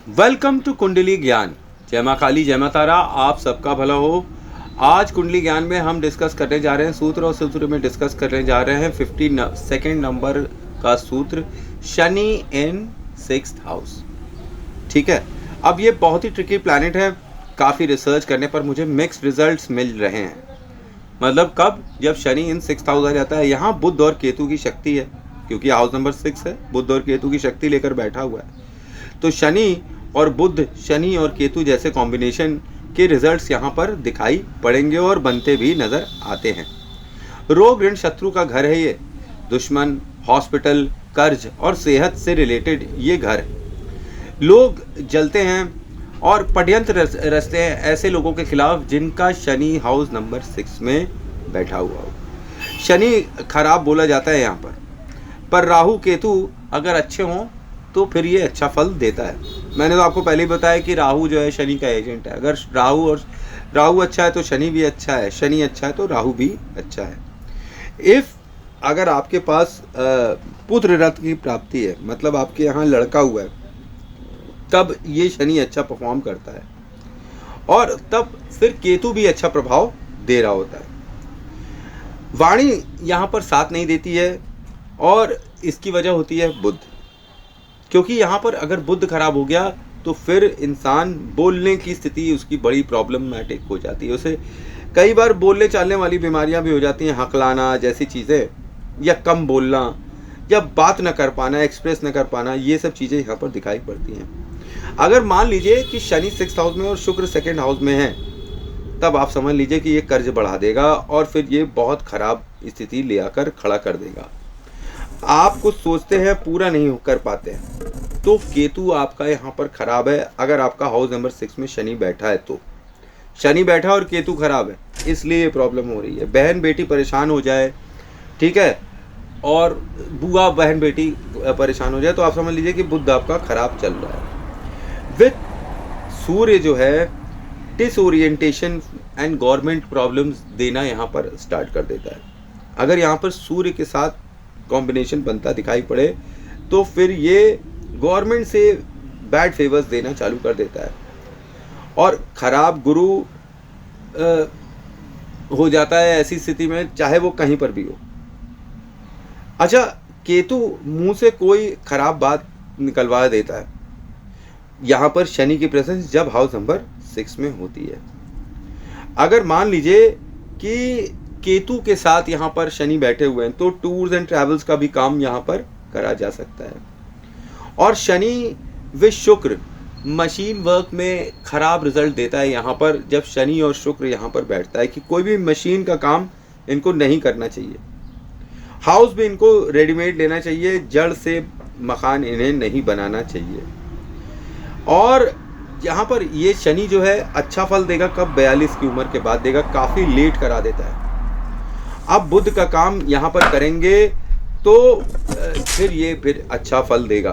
Welcome to कुंडली ज्ञान। जय माँ काली, जय माँ तारा, आप सबका भला हो। आज कुंडली ज्ञान में हम डिस्कस करने जा रहे हैं सूत्र, और सूत्र में डिस्कस करने जा रहे हैं 52nd नंबर का सूत्र, शनि इन 6th हाउस। ठीक है, अब ये बहुत ही ट्रिकी प्लैनेट है। काफ़ी रिसर्च करने पर मुझे मिक्स्ड रिजल्ट्स मिल रहे हैं। मतलब कब? जब शनि इन 6th हाउस आ जाता है। यहाँ बुध और केतु की शक्ति है, क्योंकि हाउस नंबर 6 है, बुध और केतु की शक्ति लेकर बैठा हुआ है। तो शनि और बुध, शनि और केतु जैसे कॉम्बिनेशन के रिजल्ट्स यहाँ पर दिखाई पड़ेंगे और बनते भी नजर आते हैं। रोग ऋण शत्रु का घर है ये। दुश्मन, हॉस्पिटल, कर्ज और सेहत से रिलेटेड ये घर है। लोग जलते हैं और षड्यंत्र रचते हैं ऐसे लोगों के खिलाफ जिनका शनि हाउस नंबर 6 में बैठा हुआ हो। शनि खराब बोला जाता है यहाँ पर राहु केतु अगर अच्छे हों तो फिर ये अच्छा फल देता है। मैंने तो आपको पहले ही बताया कि राहु जो है शनि का एजेंट है। अगर राहु अच्छा है तो शनि भी अच्छा है, शनि अच्छा है तो राहु भी अच्छा है। अगर आपके पास पुत्र रत्न की प्राप्ति है, मतलब आपके यहाँ लड़का हुआ है, तब ये शनि अच्छा परफॉर्म करता है और तब फिर केतु भी अच्छा प्रभाव दे रहा होता है। वाणी यहाँ पर साथ नहीं देती है और इसकी वजह होती है बुध, क्योंकि यहाँ पर अगर बुध खराब हो गया तो फिर इंसान बोलने की स्थिति उसकी बड़ी प्रॉब्लमेटिक हो जाती है। उसे कई बार बोलने चालने वाली बीमारियां भी हो जाती हैं, हकलाना जैसी चीज़ें, या कम बोलना, या बात न कर पाना, एक्सप्रेस न कर पाना, ये सब चीज़ें यहाँ पर दिखाई पड़ती हैं। अगर मान लीजिए कि शनि 6th हाउस में और शुक्र 2nd हाउस में है, तब आप समझ लीजिए कि ये कर्ज बढ़ा देगा और फिर ये बहुत खराब स्थिति ले आकर खड़ा कर देगा। आप कुछ सोचते हैं पूरा नहीं कर पाते हैं, तो केतु आपका यहाँ पर खराब है। अगर आपका हाउस नंबर 6 में शनि बैठा है, तो शनि बैठा और केतु खराब है, इसलिए ये प्रॉब्लम हो रही है। बहन बेटी परेशान हो जाए, ठीक है, और बुआ बहन बेटी परेशान हो जाए, तो आप समझ लीजिए कि बुध आपका खराब चल रहा है। विथ सूर्य जो है डिसओरिएंटेशन एंड गवर्नमेंट प्रॉब्लम्स देना यहाँ पर स्टार्ट कर देता है। अगर यहाँ पर सूर्य के साथ कॉम्बिनेशन बनता दिखाई पड़े तो फिर ये गवर्नमेंट से बैड फेवर्स देना चालू कर देता है और खराब गुरु हो जाता है ऐसी स्थिति में, चाहे वो कहीं पर भी हो। अच्छा, केतु मुंह से कोई खराब बात निकलवा देता है यहाँ पर शनि की प्रेजेंस जब हाउस नंबर 6 में होती है। अगर मान लीजिए कि केतु के साथ यहाँ पर शनि बैठे हुए हैं, तो टूर्स एंड ट्रैवल्स का भी काम यहाँ पर करा जा सकता है। और शनि व शुक्र मशीन वर्क में खराब रिजल्ट देता है यहाँ पर, जब शनि और शुक्र यहाँ पर बैठता है, कि कोई भी मशीन का काम इनको नहीं करना चाहिए। हाउस भी इनको रेडीमेड लेना चाहिए, जड़ से मकान इन्हें नहीं बनाना चाहिए। और यहाँ पर ये शनि जो है अच्छा फल देगा कब? 42 की उम्र के बाद देगा, काफ़ी लेट करा देता है। अब बुध का काम यहाँ पर करेंगे तो फिर अच्छा फल देगा।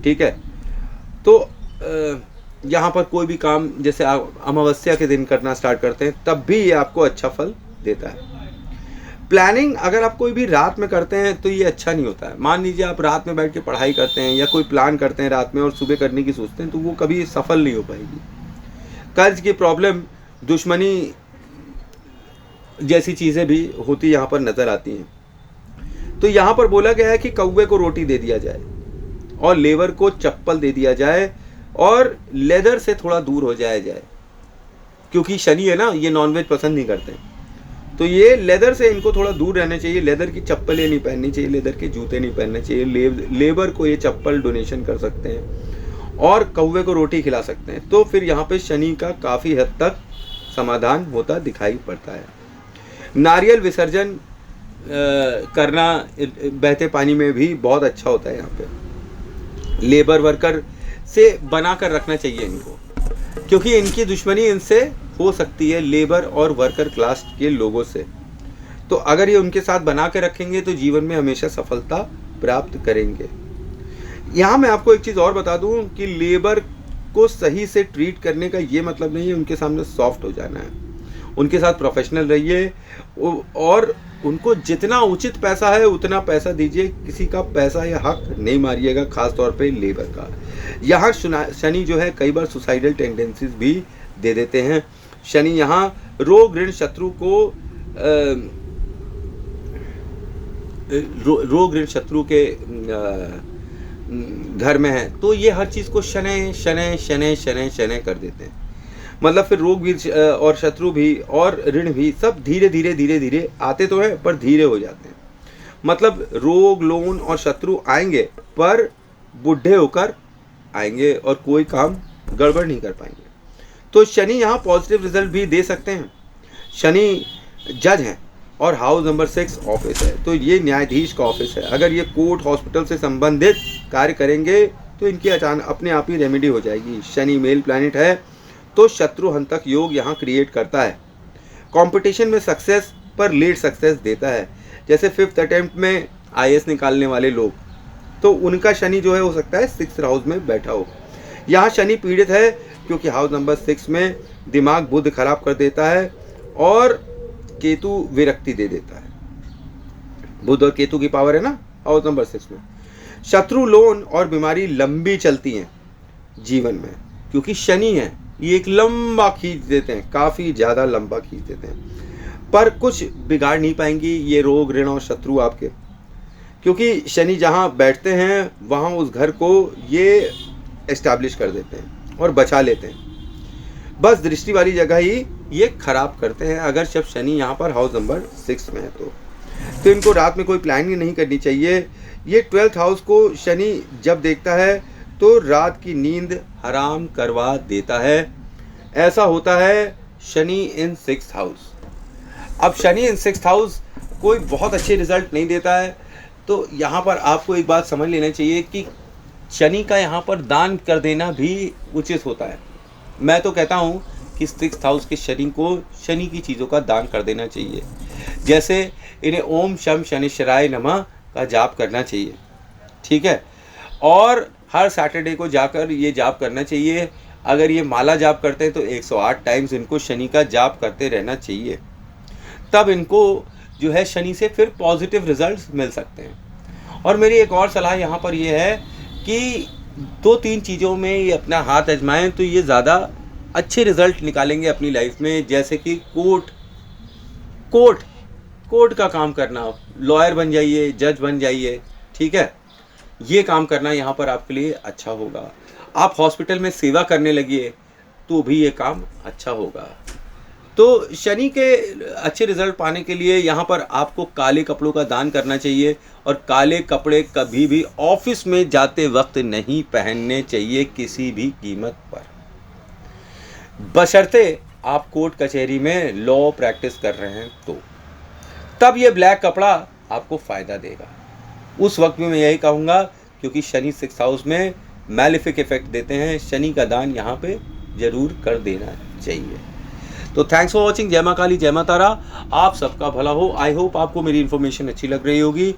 ठीक है, तो यहाँ पर कोई भी काम जैसे अमावस्या के दिन करना स्टार्ट करते हैं, तब भी ये आपको अच्छा फल देता है। प्लानिंग अगर आप कोई भी रात में करते हैं तो ये अच्छा नहीं होता है। मान लीजिए आप रात में बैठ के पढ़ाई करते हैं या कोई प्लान करते हैं रात में और सुबह करने की सोचते हैं, तो वो कभी सफल नहीं हो पाएगी। कर्ज की प्रॉब्लम, दुश्मनी जैसी चीज़ें भी होती यहाँ पर नज़र आती हैं। तो यहाँ पर बोला गया है कि कौवे को रोटी दे दिया जाए और लेबर को चप्पल दे दिया जाए और लेदर से थोड़ा दूर हो जाया जाए, क्योंकि शनि है ना, ये नॉनवेज पसंद नहीं करते, तो ये लेदर से इनको थोड़ा दूर रहना चाहिए। लेदर की चप्पलें नहीं पहननी चाहिए, लेदर के जूते नहीं पहनने चाहिए। लेबर को ये चप्पल डोनेशन कर सकते हैं और कौवे को रोटी खिला सकते हैं, तो फिर यहाँ पे शनि का काफ़ी हद तक समाधान होता दिखाई पड़ता है। नारियल विसर्जन करना बहते पानी में भी बहुत अच्छा होता है। यहाँ पे लेबर वर्कर से बना कर रखना चाहिए इनको, क्योंकि इनकी दुश्मनी इनसे हो सकती है, लेबर और वर्कर क्लास के लोगों से। तो अगर ये उनके साथ बना के रखेंगे तो जीवन में हमेशा सफलता प्राप्त करेंगे। यहाँ मैं आपको एक चीज़ और बता दूँ कि लेबर को सही से ट्रीट करने का ये मतलब नहीं है उनके सामने सॉफ्ट हो जाना है। उनके साथ प्रोफेशनल रहिए और उनको जितना उचित पैसा है उतना पैसा दीजिए। किसी का पैसा या हक नहीं मारिएगा, खास तौर पे लेबर का। यहाँ शनि जो है कई बार सुसाइडल टेंडेंसीज भी दे देते हैं। शनि यहाँ रोग ऋण शत्रु को रोग ऋण शत्रु के घर में है, तो ये हर चीज़ को शनै शनै शनै शनै शनै कर देते हैं। मतलब फिर रोग भी और शत्रु भी और ऋण भी सब धीरे धीरे धीरे धीरे आते तो हैं पर धीरे हो जाते हैं। मतलब रोग लोन और शत्रु आएंगे पर बूढ़े होकर आएंगे और कोई काम गड़बड़ नहीं कर पाएंगे। तो शनि यहाँ पॉजिटिव रिजल्ट भी दे सकते हैं। शनि जज हैं और हाउस नंबर 6 ऑफिस है, तो ये न्यायाधीश का ऑफिस है। अगर ये कोर्ट हॉस्पिटल से संबंधित कार्य करेंगे तो इनकी अचानक अपने आप ही रेमेडी हो जाएगी। शनि मेल प्लैनेट है तो शत्रु हंतक योग यहाँ क्रिएट करता है। कंपटीशन में सक्सेस पर लेट सक्सेस देता है। जैसे 5th अटेम्प्ट में IAS निकालने वाले लोग, तो उनका शनि जो है हो सकता है 6th हाउस में बैठा हो। यहाँ शनि पीड़ित है क्योंकि हाउस नंबर 6 में दिमाग बुद्ध खराब कर देता है और केतु विरक्ति दे देता है। बुध और केतु की पावर है ना हाउस नंबर 6 में। शत्रु लोन और बीमारी लंबी चलती हैं जीवन में, क्योंकि शनि है, ये एक लंबा खींच देते हैं, काफ़ी ज़्यादा लंबा खींच देते हैं, पर कुछ बिगाड़ नहीं पाएंगी ये रोग ऋण और शत्रु आपके, क्योंकि शनि जहाँ बैठते हैं वहाँ उस घर को ये एस्टैब्लिश कर देते हैं और बचा लेते हैं। बस दृष्टि वाली जगह ही ये खराब करते हैं अगर जब शनि यहाँ पर हाउस नंबर 6 में है तो इनको रात में कोई प्लानिंग नहीं करनी चाहिए। ये 12th हाउस को शनि जब देखता है तो रात की नींद हराम करवा देता है। ऐसा होता है शनि इन 6th हाउस। अब शनि इन 6th हाउस कोई बहुत अच्छे रिजल्ट नहीं देता है, तो यहाँ पर आपको एक बात समझ लेना चाहिए कि शनि का यहाँ पर दान कर देना भी उचित होता है। मैं तो कहता हूँ कि 6th हाउस के शनि को शनि की चीज़ों का दान कर देना चाहिए। जैसे इन्हें ओम शम शनिश्चराय नमः का जाप करना चाहिए, ठीक है, और हर सैटरडे को जाकर ये जाप करना चाहिए। अगर ये माला जाप करते हैं तो 108 टाइम्स इनको शनि का जाप करते रहना चाहिए, तब इनको जो है शनि से फिर पॉजिटिव रिजल्ट्स मिल सकते हैं। और मेरी एक और सलाह यहाँ पर ये है कि 2-3 चीज़ों में ये अपना हाथ आजमाएं तो ये ज़्यादा अच्छे रिजल्ट निकालेंगे अपनी लाइफ में। जैसे कि कोर्ट का काम करना, लॉयर बन जाइए, जज बन जाइए, ठीक है, ये काम करना यहाँ पर आपके लिए अच्छा होगा। आप हॉस्पिटल में सेवा करने लगिए तो भी ये काम अच्छा होगा। तो शनि के अच्छे रिजल्ट पाने के लिए यहाँ पर आपको काले कपड़ों का दान करना चाहिए, और काले कपड़े कभी भी ऑफिस में जाते वक्त नहीं पहनने चाहिए किसी भी कीमत पर, बशर्ते आप कोर्ट कचहरी में लॉ प्रैक्टिस कर रहे हैं तो तब ये ब्लैक कपड़ा आपको फ़ायदा देगा। उस वक्त भी मैं यही कहूँगा, क्योंकि शनि 6th हाउस में मैलिफिक इफेक्ट देते हैं। शनि का दान यहाँ पे ज़रूर कर देना चाहिए। तो थैंक्स फॉर वॉचिंग। जय माँ काली, जय माँ तारा, आप सबका भला हो। आई होप आपको मेरी इन्फॉर्मेशन अच्छी लग रही होगी।